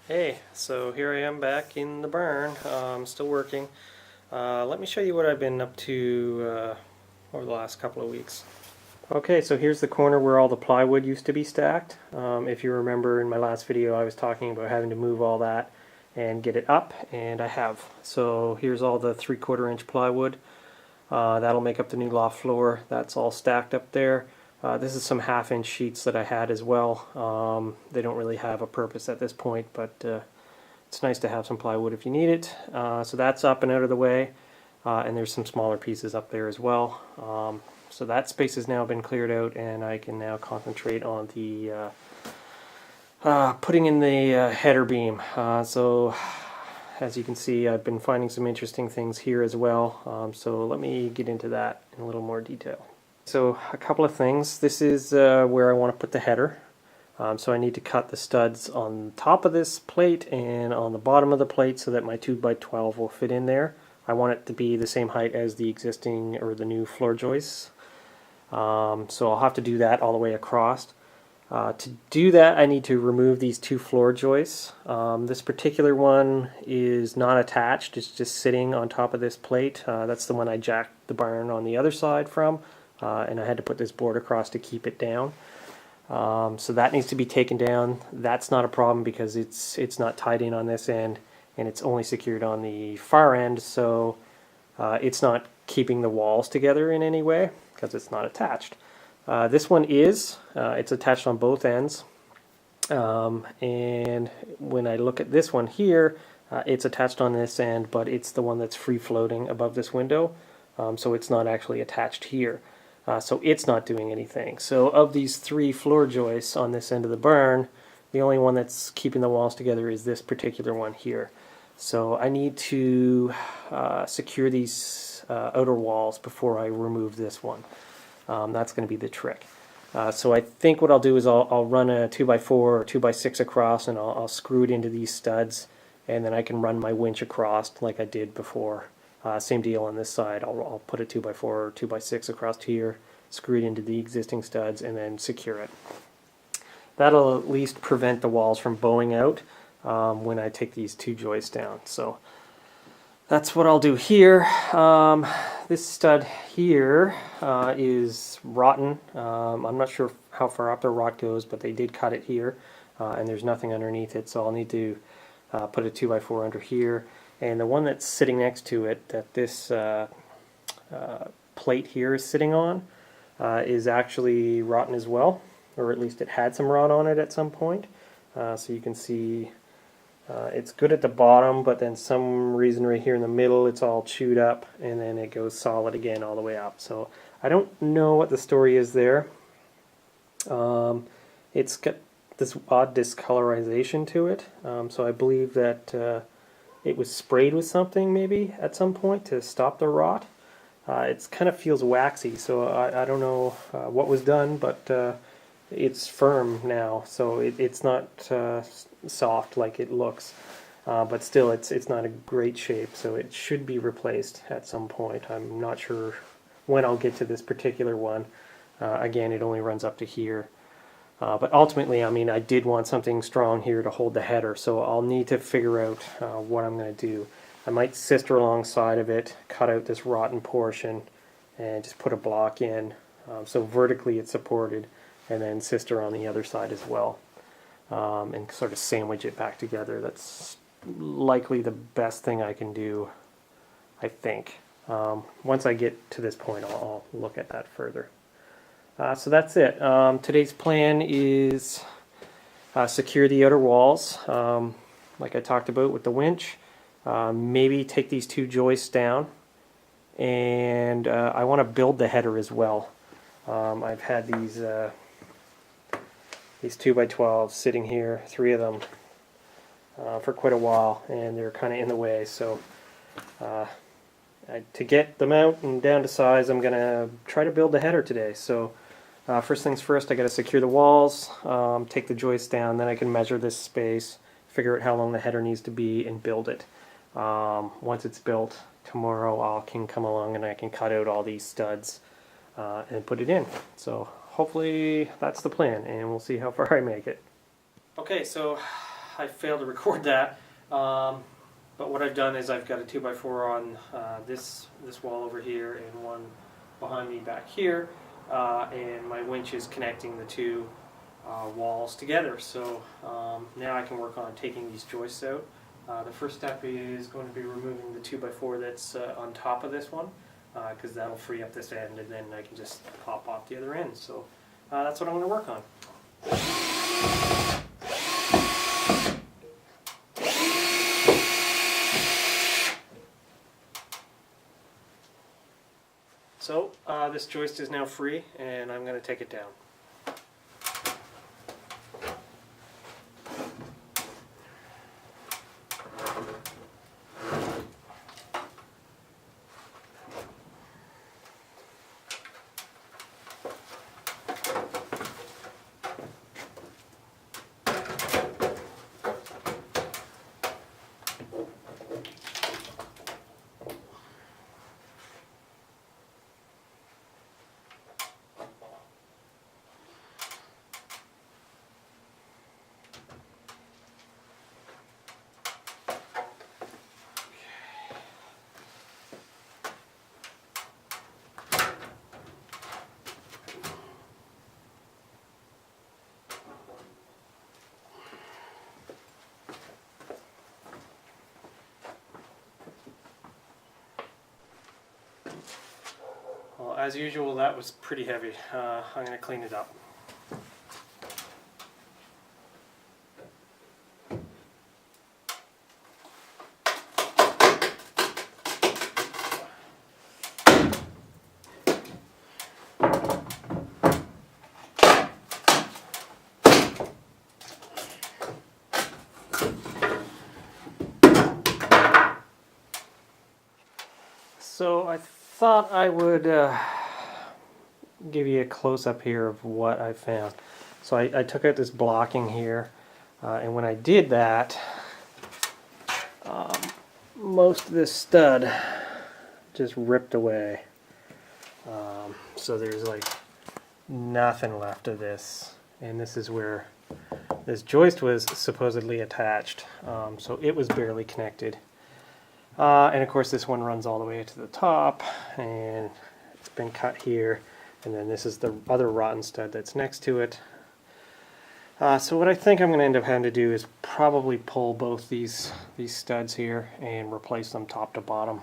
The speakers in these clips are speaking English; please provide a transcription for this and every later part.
Hey, so here I am back in the barn, still working. Let me show you what I've been up to over the last couple of weeks. Okay, so here's the corner where all the plywood used to be stacked. If you remember in my last video I was talking about having to move all that and get it up, and I have. So here's all the 3/4 inch plywood. That'll make up the new loft floor. That's all stacked up there. This is some 1/2 inch sheets that I had as well. They don't really have a purpose at this point, but it's nice to have some plywood if you need it. So that's up and out of the way, and there's some smaller pieces up there as well. So that space has now been cleared out, and I can now concentrate on the putting in the header beam. So as you can see, I've been finding some interesting things here as well. So let me get into that in a little more detail. So a couple of things. This is where I want to put the header. So I need to cut the studs on top of this plate and on the bottom of the plate so that my 2x12 will fit in there. I want it to be the same height as the existing or the new floor joists. So I'll have to do that all the way across. To do that, I need to remove these 2 floor joists. This particular one is not attached, it's just sitting on top of this plate. That's the one I jacked the barn on the other side from, and I had to put this board across to keep it down. So that needs to be taken down. That's not a problem because it's not tied in on this end, and it's only secured on the far end, so it's not keeping the walls together in any way because it's not attached. This one is. It's attached on both ends, and when I look at this one here, it's attached on this end, but it's the one that's free floating above this window, so it's not actually attached here. So it's not doing anything. So of these 3 floor joists on this end of the barn, the only one that's keeping the walls together is this particular one here. So I need to secure these outer walls before I remove this one. That's going to be the trick. So I think what I'll do is I'll run a 2x4 or 2x6 across, and I'll screw it into these studs, and then I can run my winch across like I did before. Same deal on this side. I'll put a 2x4 or 2x6 across here, screw it into the existing studs, and then secure it. That'll at least prevent the walls from bowing out when I take these 2 joists down. So that's what I'll do here. This stud here is rotten. I'm not sure how far up the rot goes, but they did cut it here, and there's nothing underneath it, so I'll need to put a 2x4 under here. And the one that's sitting next to it, that this plate here is sitting on, is actually rotten as well, or at least it had some rot on it at some point. So you can see it's good at the bottom, but then some reason right here in the middle it's all chewed up, and then it goes solid again all the way up. So I don't know what the story is there. It's got this odd discolorization to it, so I believe that it was sprayed with something maybe at some point to stop the rot. It kind of feels waxy, so I don't know what was done, but it's firm now, so it's not soft like it looks, but still it's not a great shape, so it should be replaced at some point. I'm not sure when I'll get to this particular one. Again, it only runs up to here. But ultimately, I mean, I did want something strong here to hold the header, so I'll need to figure out what I'm going to do. I might sister alongside of it, cut out this rotten portion, and just put a block in, so vertically it's supported, and then sister on the other side as well, and sort of sandwich it back together. That's likely the best thing I can do, I think. Once I get to this point, I'll look at that further. So that's it. Today's plan is secure the outer walls, like I talked about with the winch. Maybe take these 2 joists down, and I want to build the header as well. I've had these 2x12s sitting here, 3 of them, for quite a while, and they're kind of in the way. So to get them out and down to size, I'm going to try to build the header today. So first things first, I got to secure the walls, take the joists down, then I can measure this space, figure out how long the header needs to be, and build it. Once it's built, tomorrow I can come along and I can cut out all these studs and put it in. So hopefully that's the plan, and we'll see how far I make it. Okay, so I failed to record that. But what I've done is I've got a 2x4 on this wall over here and one behind me back here, and my winch is connecting the two walls together. So now I can work on taking these joists out. The first step is going to be removing the 2x4 that's on top of this one, because that'll free up this end, and then I can just pop off the other end. So that's what I'm going to work on. So this joist is now free, and I'm going to take it down. Well, as usual, that was pretty heavy. I'm going to clean it up. So I thought I would give you a close-up here of what I found. So I took out this blocking here, and when I did that, most of this stud just ripped away. So there's like nothing left of this, and this is where this joist was supposedly attached. So it was barely connected. And of course this one runs all the way to the top, and it's been cut here, and then this is the other rotten stud that's next to it. So what I think I'm going to end up having to do is probably pull both these studs here and replace them top to bottom.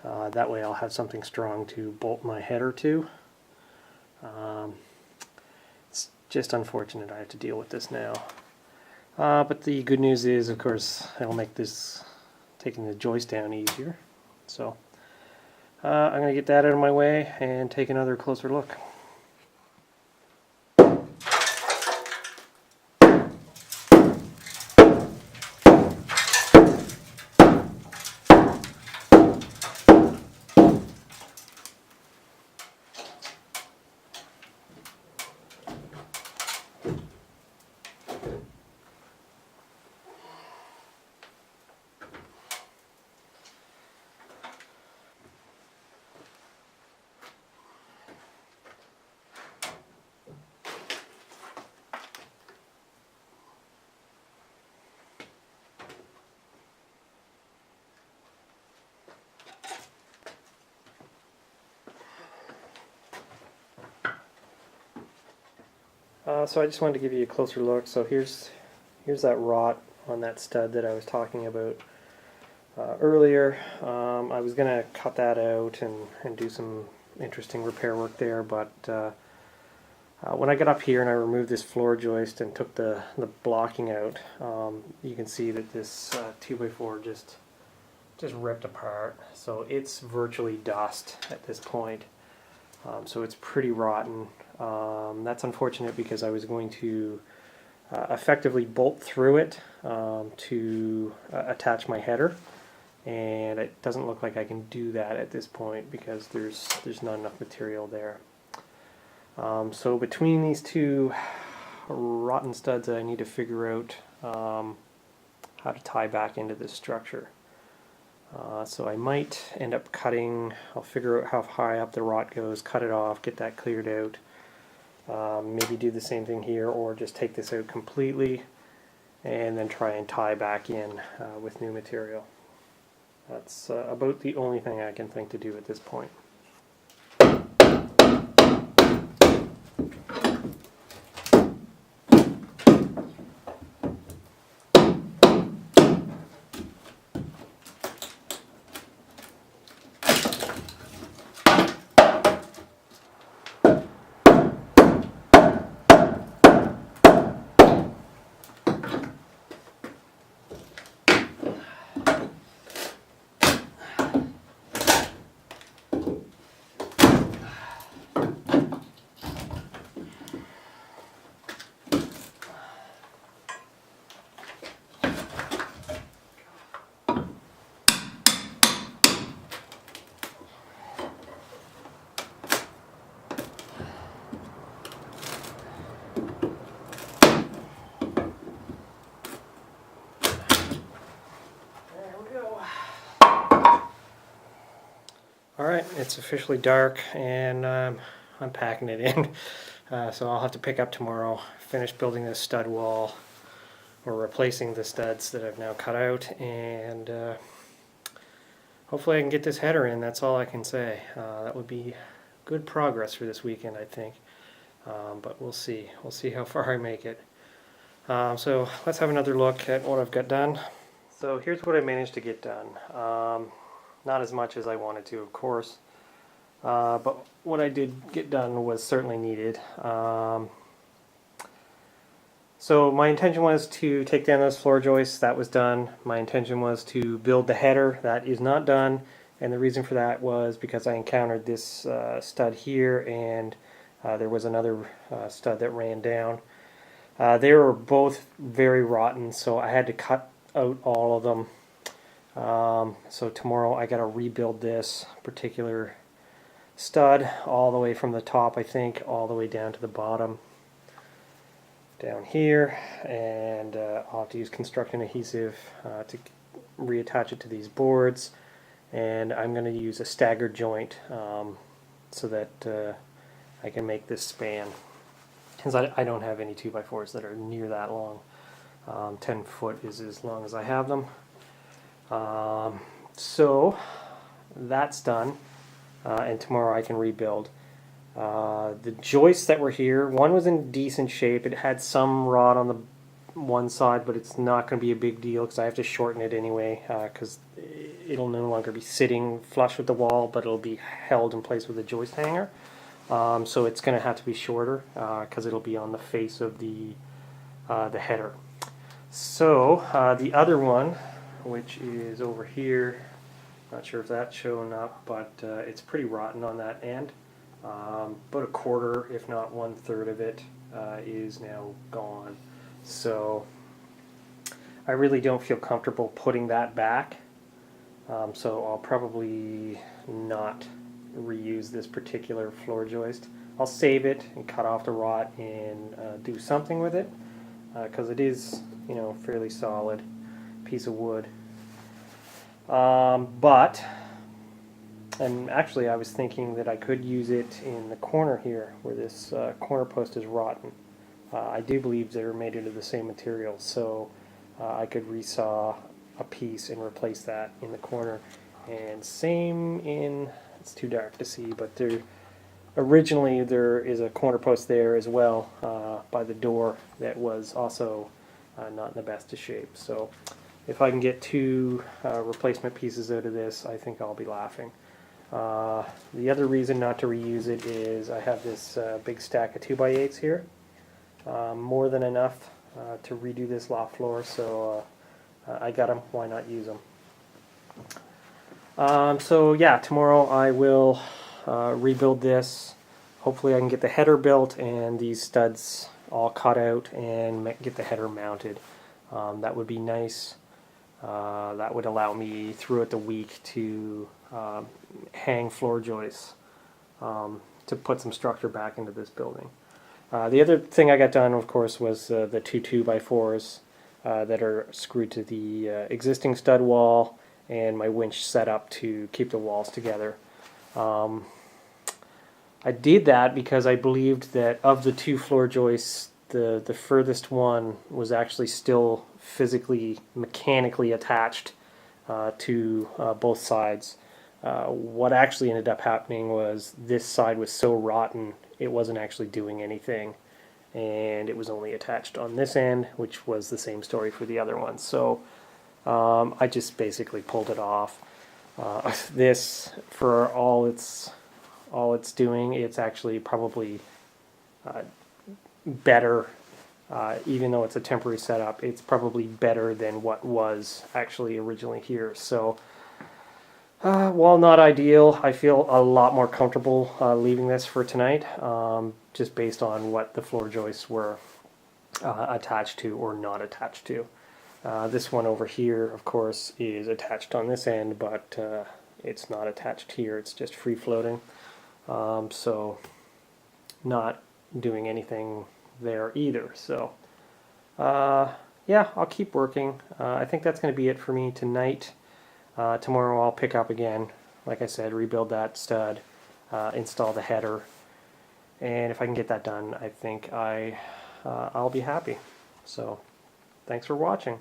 That way I'll have something strong to bolt my header to. It's just unfortunate I have to deal with this now. But the good news is, of course, it'll make this taking the joist down easier. So I'm going to get that out of my way and take another closer look. So I just wanted to give you a closer look. So here's that rot on that stud that I was talking about earlier. I was going to cut that out and do some interesting repair work there, but when I got up here and I removed this floor joist and took the blocking out, you can see that this 2x4 just ripped apart. So it's virtually dust at this point. So it's pretty rotten. That's unfortunate because I was going to effectively bolt through it to attach my header, and it doesn't look like I can do that at this point because there's not enough material there. So between these two rotten studs, I need to figure out how to tie back into this structure. So I might end up cutting, I'll figure out how high up the rot goes, cut it off, get that cleared out. Maybe do the same thing here, or just take this out completely and then try and tie back in with new material. That's about the only thing I can think to do at this point. Alright, it's officially dark and I'm packing it in. So I'll have to pick up tomorrow, finish building this stud wall, or replacing the studs that I've now cut out, and hopefully I can get this header in. That's all I can say. That would be good progress for this weekend, I think. But we'll see. We'll see how far I make it. So let's have another look at what I've got done. So here's what I managed to get done. Not as much as I wanted to, of course, but what I did get done was certainly needed. So my intention was to take down those floor joists. That was done. My intention was to build the header. That is not done, and the reason for that was because I encountered this stud here, and there was another stud that ran down. They were both very rotten, so I had to cut out all of them. So tomorrow I gotta rebuild this particular stud all the way from the top, I think, all the way down to the bottom down here, and I'll have to use construction adhesive to reattach it to these boards, and I'm going to use a staggered joint so that I can make this span, because I don't have any 2x4s that are near that long. 10 foot is as long as I have them. So that's done, and tomorrow I can rebuild. The joists that were here, one was in decent shape. It had some rot on the one side, but it's not going to be a big deal because I have to shorten it anyway, because it'll no longer be sitting flush with the wall, but it'll be held in place with a joist hanger. So it's going to have to be shorter because it'll be on the face of the header. So the other one, which is over here, not sure if that's showing up, but it's pretty rotten on that end. About a quarter, if not 1/3 of it is now gone. So I really don't feel comfortable putting that back. So I'll probably not reuse this particular floor joist. I'll save it and cut off the rot and do something with it, because it is, you know, fairly solid piece of wood. And actually I was thinking that I could use it in the corner here where this corner post is rotten. I do believe they're made out of the same material, so I could resaw a piece and replace that in the corner. And same in, it's too dark to see, but originally there is a corner post there as well by the door that was also not in the best of shape. So if I can get two replacement pieces out of this, I think I'll be laughing. The other reason not to reuse it is I have this big stack of 2x8s here. More than enough to redo this loft floor, so I got them. Why not use them? So yeah, tomorrow I will rebuild this. Hopefully I can get the header built and these studs all cut out and get the header mounted. That would be nice. That would allow me throughout the week to hang floor joists to put some structure back into this building. The other thing I got done, of course, was the two 2x4s that are screwed to the existing stud wall, and my winch set up to keep the walls together. I did that because I believed that of the two floor joists the furthest one was actually still physically, mechanically attached to both sides. What actually ended up happening was this side was so rotten it wasn't actually doing anything, and it was only attached on this end, which was the same story for the other one. So I just basically pulled it off. This, for all it's doing, it's actually probably better. Even though it's a temporary setup, it's probably better than what was actually originally here. So while not ideal, I feel a lot more comfortable leaving this for tonight, just based on what the floor joists were attached to or not attached to. This one over here, of course, is attached on this end, but it's not attached here. It's just free floating. So not doing anything there either. So yeah, I'll keep working. I think that's going to be it for me tonight. Tomorrow I'll pick up again, like I said, rebuild that stud, install the header, and if I can get that done, I think I'll be happy. So thanks for watching.